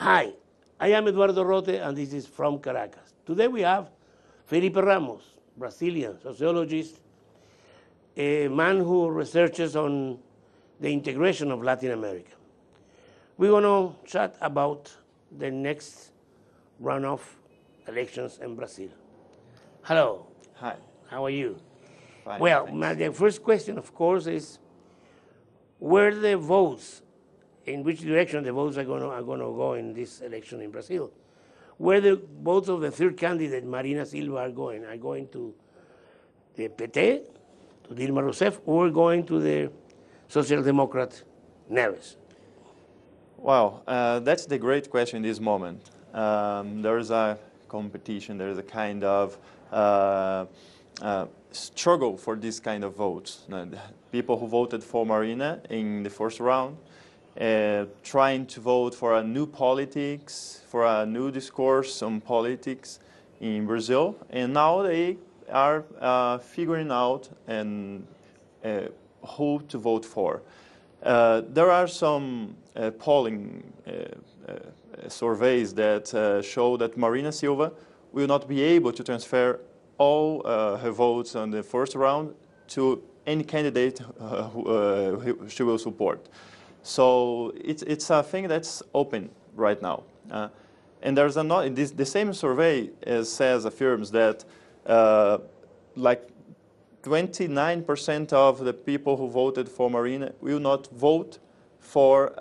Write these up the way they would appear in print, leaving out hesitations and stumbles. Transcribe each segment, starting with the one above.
Hi, I am Eduardo Rote, and this is from Caracas. Today we have Felipe Ramos, Brazilian sociologist, a man who researches on the integration of Latin America. We're going to chat about the next runoff elections in Brazil. Hello. Hi. How are you? Fine, Well, thanks. the first question, of course, is where the votes, in which direction the votes are going to go in this election in Brazil? Where the votes of the third candidate, Marina Silva, are going to the PT, to Dilma Rousseff, or going to the Social Democrat Neves? Well, that's the great question in this moment. There is a competition, there is a kind of struggle for this kind of votes. People who voted for Marina in the first round, trying to vote for a new politics, for a new discourse on politics in Brazil, and now they are figuring out who to vote for. There are some polling surveys that show that Marina Silva will not be able to transfer all her votes on the first round to any candidate who she will support. So it's a thing that's open right now. And there's the same survey affirms that like 29% of the people who voted for Marina will not vote for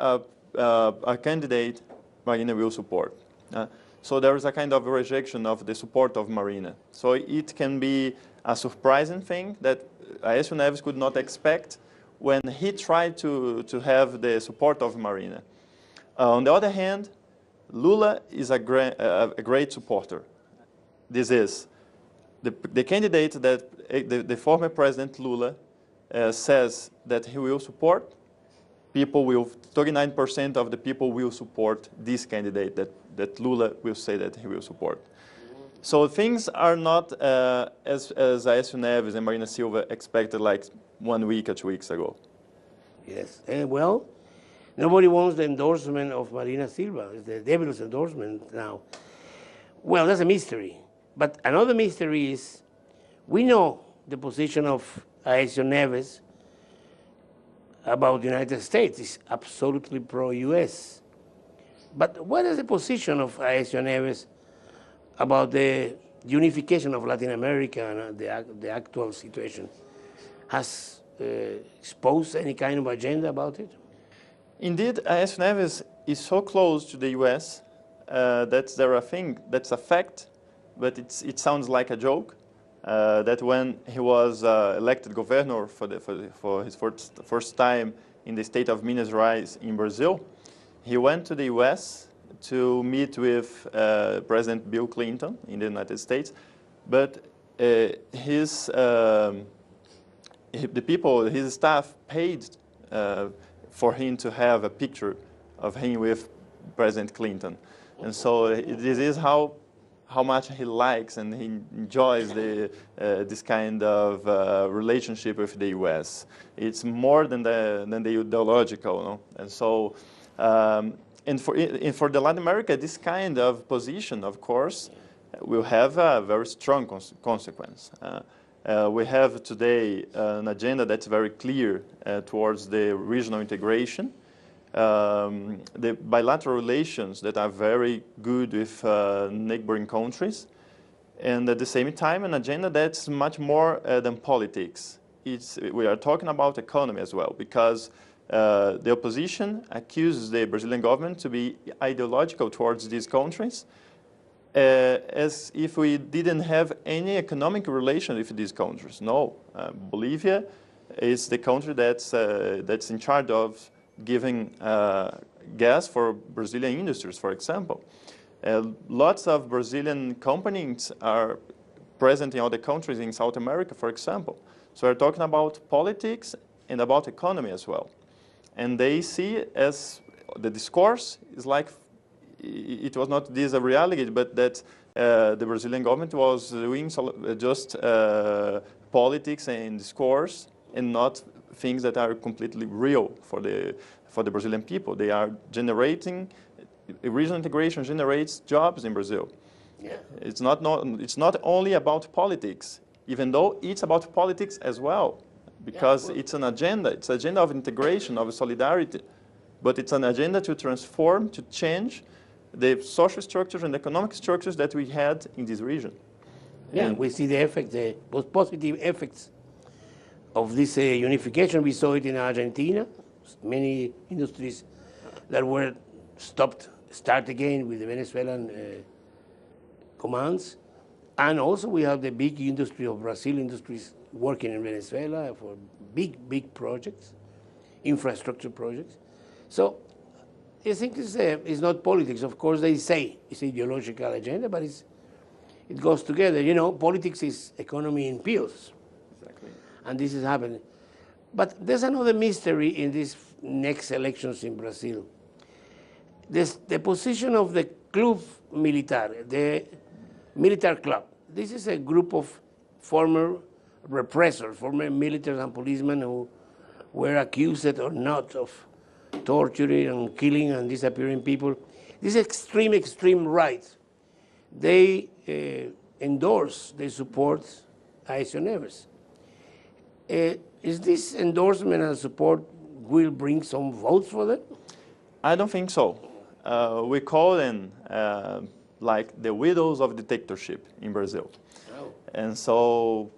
a candidate Marina will support. So there is a kind of rejection of the support of Marina. So it can be a surprising thing that Aécio Neves could not expect when he tried to have the support of Marina. On the other hand, Lula is a great supporter. This is the candidate that the former President Lula says that he will support. 39% of the people will support this candidate that Lula will say that he will support. So things are not as Aécio Neves and Marina Silva expected like 1 week or 2 weeks ago. Yes, well, nobody wants the endorsement of Marina Silva. It's the devil's endorsement now. Well, that's a mystery. But another mystery is we know the position of Aécio Neves about the United States. It's absolutely pro-U.S. But what is the position of Aécio Neves about the unification of Latin America and the actual situation? Has exposed any kind of agenda about it? Indeed, Aécio Neves is so close to the U.S. That's a fact, but it sounds like a joke. That when he was elected governor for his first time in the state of Minas Gerais in Brazil, he went to the U.S. to meet with President Bill Clinton in the United States, but his staff paid for him to have a picture of him with President Clinton. And so this is how much he likes and he enjoys this kind of relationship with the U.S. It's more than the ideological, no? And so, and for the Latin America, this kind of position, of course, will have a very strong consequence. We have today an agenda that's very clear towards the regional integration. The bilateral relations that are very good with neighboring countries, and at the same time an agenda that's much more than politics. We are talking about economy as well, because the opposition accuses the Brazilian government to be ideological towards these countries, as if we didn't have any economic relation with these countries. No, Bolivia is the country that's in charge of giving gas for Brazilian industries, for example. Lots of Brazilian companies are present in other countries in South America, for example. So we're talking about politics and about economy as well. And they see as the discourse is like, it was not this a reality, but that the Brazilian government was doing just politics and discourse and not things that are completely real for the Brazilian people. They are generating regional integration generates jobs in Brazil. Yeah. It's not only about politics, even though it's about politics as well, because it's an agenda. It's an agenda of integration, of solidarity, but it's an agenda to transform, to change the social structures and economic structures that we had in this region. Yeah, And we see the effects, the most positive effects of this unification. We saw it in Argentina. Many industries that were stopped start again with the Venezuelan commands. And also we have the big industry of Brazil industries working in Venezuela for big projects, infrastructure projects. So I think it's not politics. Of course, they say it's ideological agenda, but it goes together. You know, politics is economy in pills. exactly. And this is happening. But there's another mystery in these next elections in Brazil. The position of the Club Militar, the military club. This is a group of former repressors, former militaries and policemen who were accused or not of torturing and killing and disappearing people. This extreme right. They endorse, they support Aécio Neves. Is this endorsement and support will bring some votes for them? I don't think so. We call them like the widows of dictatorship in Brazil. Oh. And so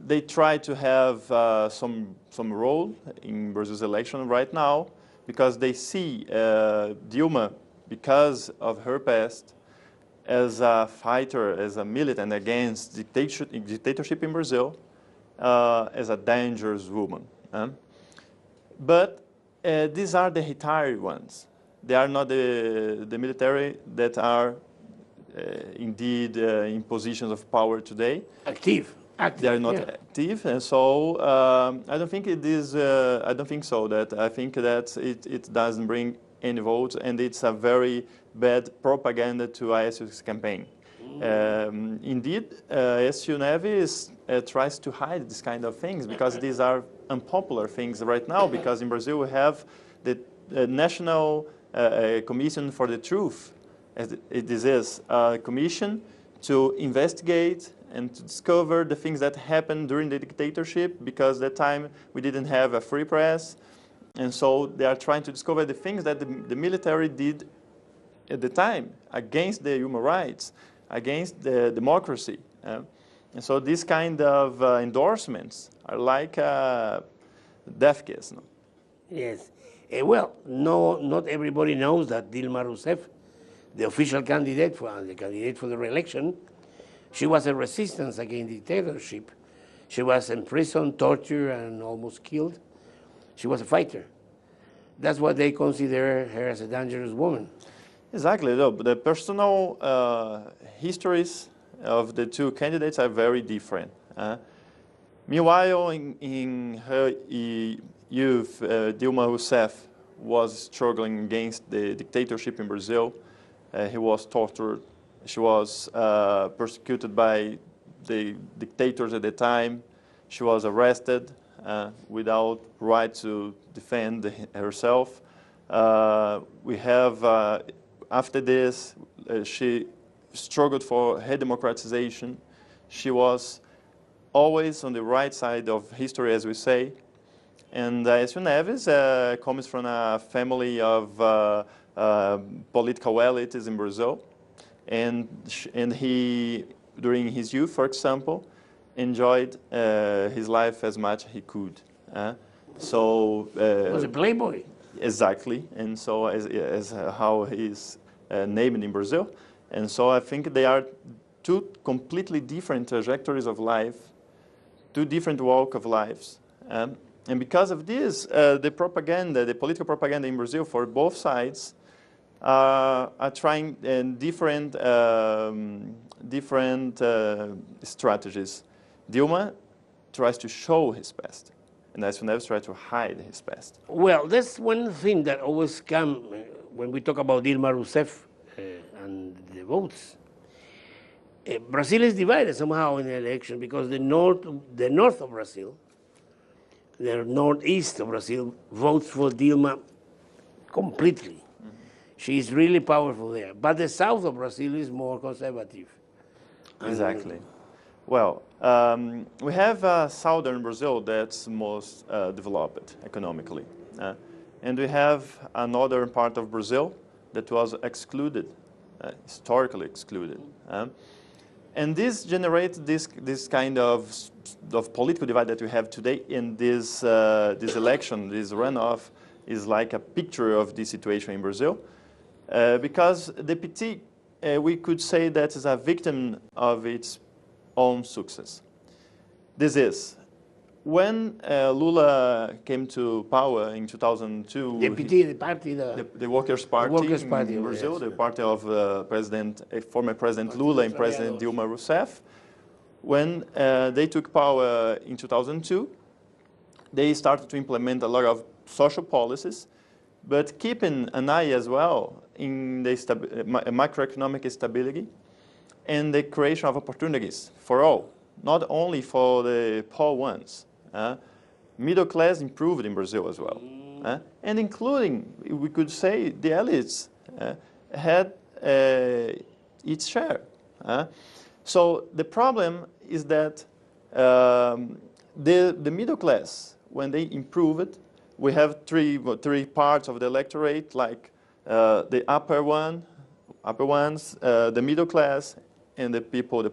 they try to have some role in Brazil's election right now because they see Dilma, because of her past, as a fighter, as a militant against dictatorship in Brazil, as a dangerous woman. But these are the retired ones. They are not the military that are indeed in positions of power today. Active. They are not active, and so I don't think it is. I don't think so. That I think that it doesn't bring any votes, and it's a very bad propaganda to Aécio's campaign. Indeed, Aécio Neves tries to hide this kind of things because these are unpopular things right now. Because in Brazil we have the National Commission for the Truth, as this is a commission to investigate and to discover the things that happened during the dictatorship, because at that time we didn't have a free press, and so they are trying to discover the things that the military did at the time against the human rights, against the democracy. And so these kind of endorsements are like a death kiss. No? Yes. Well, no, not everybody knows that Dilma Rousseff, the official candidate for the re-election, she was a resistance against dictatorship. She was imprisoned, tortured, and almost killed. She was a fighter. That's why they consider her as a dangerous woman. Exactly. The personal histories of the two candidates are very different. Meanwhile, in her youth, Dilma Rousseff was struggling against the dictatorship in Brazil. He was tortured. She was persecuted by the dictators at the time. She was arrested without right to defend herself. We have, after this, she struggled for her democratization. She was always on the right side of history, as we say. And Aécio Neves comes from a family of political elites in Brazil. And he, during his youth, for example, enjoyed his life as much as he could. So Was a playboy. Exactly, and so as how he's named in Brazil. And so I think they are two completely different trajectories of life, two different walks of lives. And because of this, the propaganda, the political propaganda in Brazil for both sides are trying different strategies. Dilma tries to show his past, and Aécio Neves tries to hide his past. Well, that's one thing that always comes when we talk about Dilma Rousseff and the votes. Brazil is divided somehow in the election because the north of Brazil, the northeast of Brazil, votes for Dilma completely. She is really powerful there. But the south of Brazil is more conservative. Exactly. Well, we have southern Brazil that's most developed economically. And we have another part of Brazil that was excluded, historically excluded. And this generates this kind of political divide that we have today in this election. This runoff is like a picture of the situation in Brazil. Because the PT, we could say that is a victim of its own success. This is, when Lula came to power in 2002, The PT, the party, the Workers' Party, Workers' Party in Brazil, yes. the party of former President Lula and President Dilma Rousseff, when they took power in 2002, they started to implement a lot of social policies, but keeping an eye as well in the macroeconomic stability and the creation of opportunities for all, not only for the poor ones. Middle class improved in Brazil as well. And including, we could say, the elites had its share. So the problem is that the middle class, when they improve it, we have three parts of the electorate, like the upper ones, the middle class, and the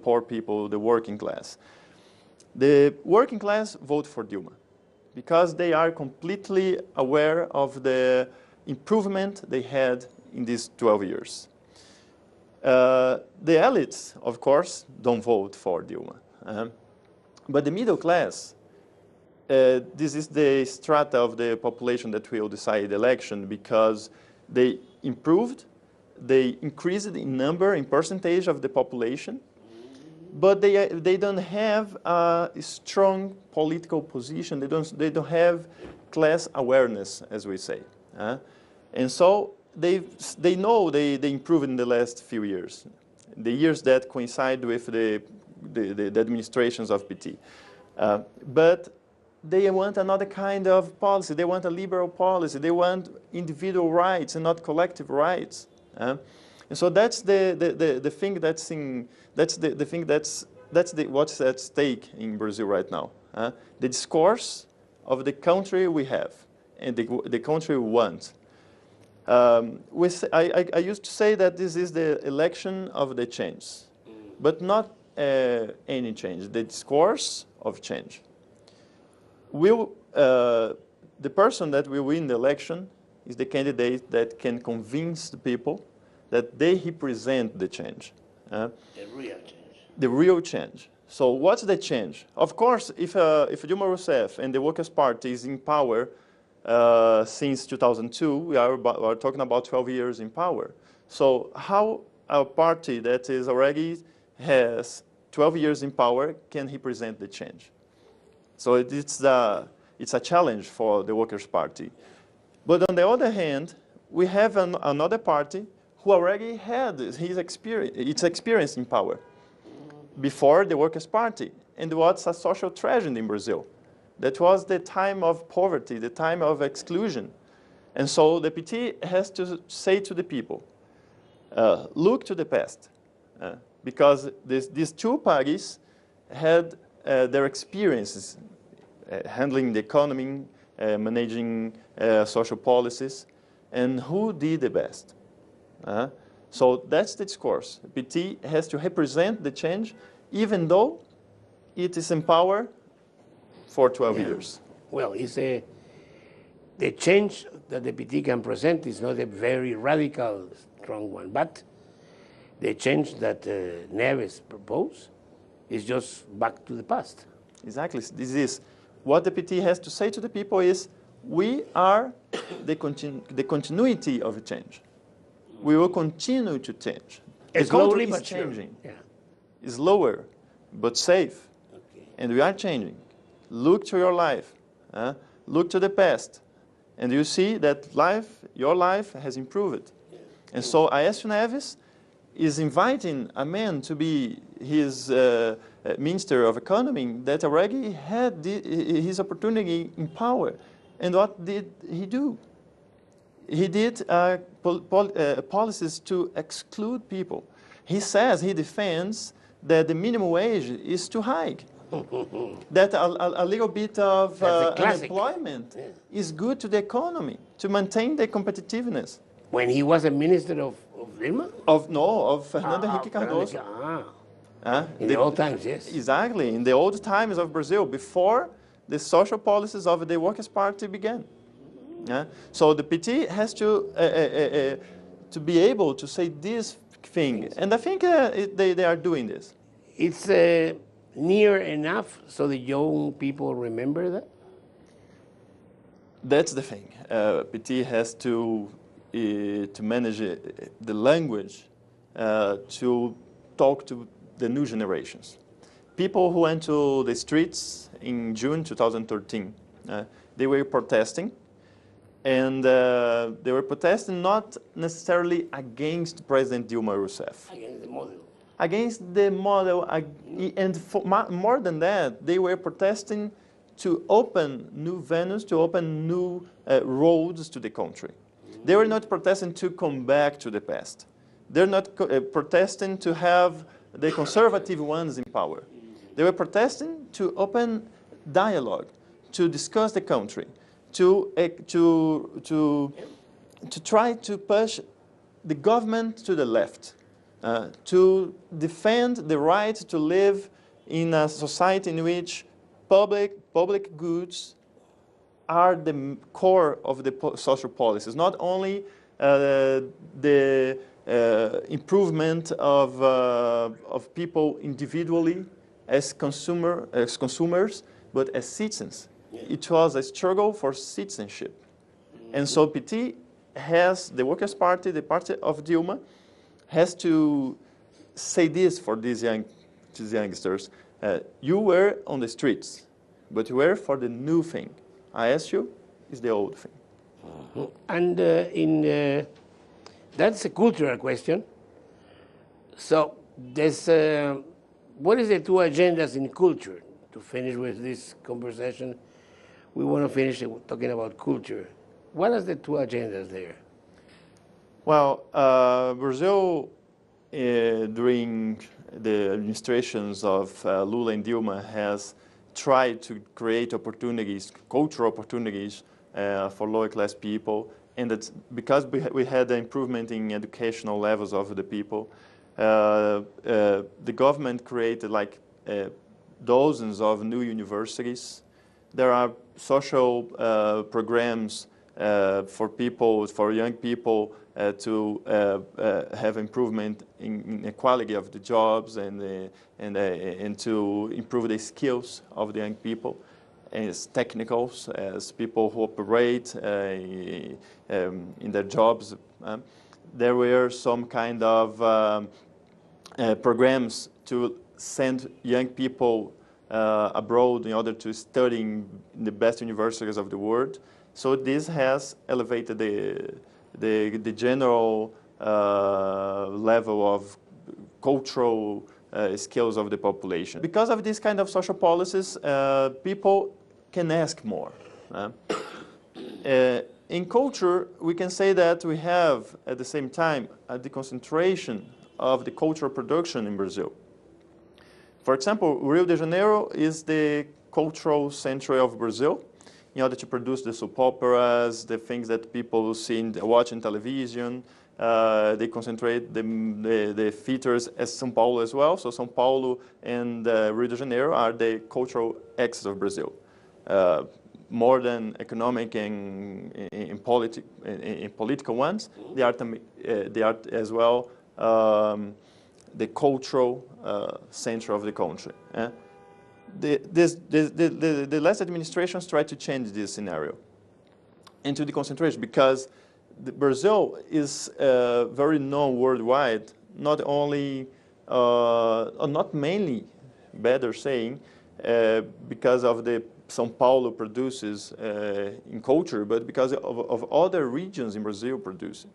poor people, the working class. The working class vote for Dilma because they are completely aware of the improvement they had in these 12 years. The elites, of course, don't vote for Dilma. But the middle class, this is the strata of the population that will decide the election because they improved, they increased in number, in percentage of the population, but they don't have a strong political position. They don't have class awareness, as we say. And so they know they improved in the last few years, the years that coincide with the administrations of PT. But they want another kind of policy. They want a liberal policy. They want individual rights and not collective rights. And so that's the thing that's in what's at stake in Brazil right now. The discourse of the country we have and the country we want. I used to say that this is the election of the change, but not any change. The discourse of change. The person that will win the election is the candidate that can convince the people that they represent the change. The real change. The real change. So what's the change? Of course, if Dilma Rousseff and the Workers' Party is in power since 2002, we are talking about 12 years in power. So how a party that is already has 12 years in power can represent the change? So it's a challenge for the Workers' Party. But on the other hand, we have another party who already had its experience in power before the Workers' Party. And what's a social tragedy in Brazil? That was the time of poverty, the time of exclusion. And so the PT has to say to the people, look to the past. Because these two parties had their experiences handling the economy, managing social policies, and who did the best. So that's the discourse. PT has to represent the change, even though it is in power for 12 years. Well, the change that the PT can present is not a very radical, strong one, but the change that Neves proposed is just back to the past. Exactly. This is what the PT has to say to the people is, we are the continuity of a change. We will continue to change. The Slowly country but is changing. Sure. Yeah. It's slower, but safe. Okay. And we are changing. Look to your life. Look to the past. And you see that your life has improved. Yeah. And so Aécio Neves is inviting a man to be his Minister of Economy that already had his opportunity in power. And what did he do? he did policies to exclude people. He says, he defends that the minimum wage is too high. That a little bit of unemployment is good to the economy, to maintain the competitiveness. When he was a minister of Dilma? Of Fernando Henrique Cardoso. In the old times, yes. Exactly, in the old times of Brazil, before the social policies of the Workers' Party began. So the PT has to be able to say this thing, and I think they are doing this. It's near enough so the young people remember that? That's the thing. PT has to manage the language to talk to the new generations. People who went to the streets in June 2013, they were protesting, and they were protesting not necessarily against President Dilma Rousseff. Against the model. Against the model, and more than that, they were protesting to open new venues, to open new roads to the country. They were not protesting to come back to the past. They're not protesting to have the conservative ones in power. They were protesting to open dialogue, to discuss the country, to try to push the government to the left, to defend the right to live in a society in which public goods are the core of the social policies, not only the improvement of people individually as consumers, but as citizens. It was a struggle for citizenship. And so PT has, the Workers' Party, the party of Dilma, has to say this for these youngsters. You were on the streets, but you were for the new thing. I ask you, is the old thing. And that's a cultural question. So there's, what is the two agendas in culture? To finish with this conversation, we want to finish talking about culture. What are the two agendas there? Well, Brazil, during the administrations of Lula and Dilma, has tried to create opportunities, cultural opportunities for lower class people. And that's because we had an improvement in educational levels of the people. The government created like dozens of new universities. There are social programs for people, for young people, to have improvement in the quality of the jobs and to improve the skills of the young people as technicals, as people who operate in their jobs. There were some kind of programs to send young people abroad in order to study in the best universities of the world. So this has elevated the general level of cultural skills of the population. Because of these kind of social policies, people can ask more. In culture, we can say that we have, at the same time, the concentration of the cultural production in Brazil. For example, Rio de Janeiro is the cultural center of Brazil, in order to produce the soap operas, the things that people watch in television. They concentrate the theaters as São Paulo as well. So São Paulo and Rio de Janeiro are the cultural axis of Brazil. More than economic and political ones, they are as well the cultural center of the country. The last administrations tried to change this scenario into the concentration because Brazil is very known worldwide, not only, not mainly, better saying, because of the São Paulo produces in culture, but because of other regions in Brazil producing.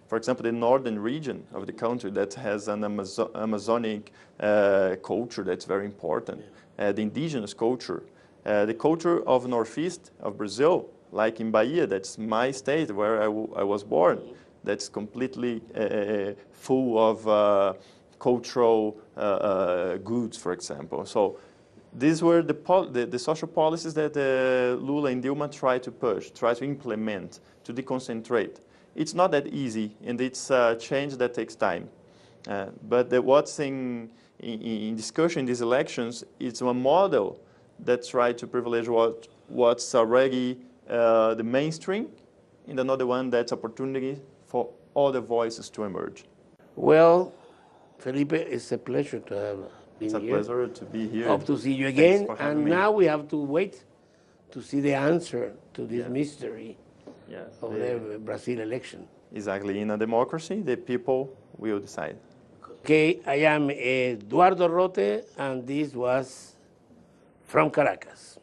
For example, the northern region of the country that has an Amazonic culture that's very important. The indigenous culture. The culture of northeast of Brazil like in Bahia, that's my state where I was born, that's completely full of cultural goods, for example. So these were the social policies that Lula and Dilma try to push, try to implement, to deconcentrate. It's not that easy, and it's a change that takes time. But what's in discussion in these elections is a model that tries to privilege what's already the mainstream, and another one that's opportunity for other voices to emerge. Well, Felipe, it's a pleasure to have been It's a here. pleasure to be here. Hope to see you Thanks again. for having And me. now we have to wait to see the answer to this mystery of the Brazil election. Exactly. In a democracy, the people will decide. Okay, I am Eduardo Rote, and this was from Caracas.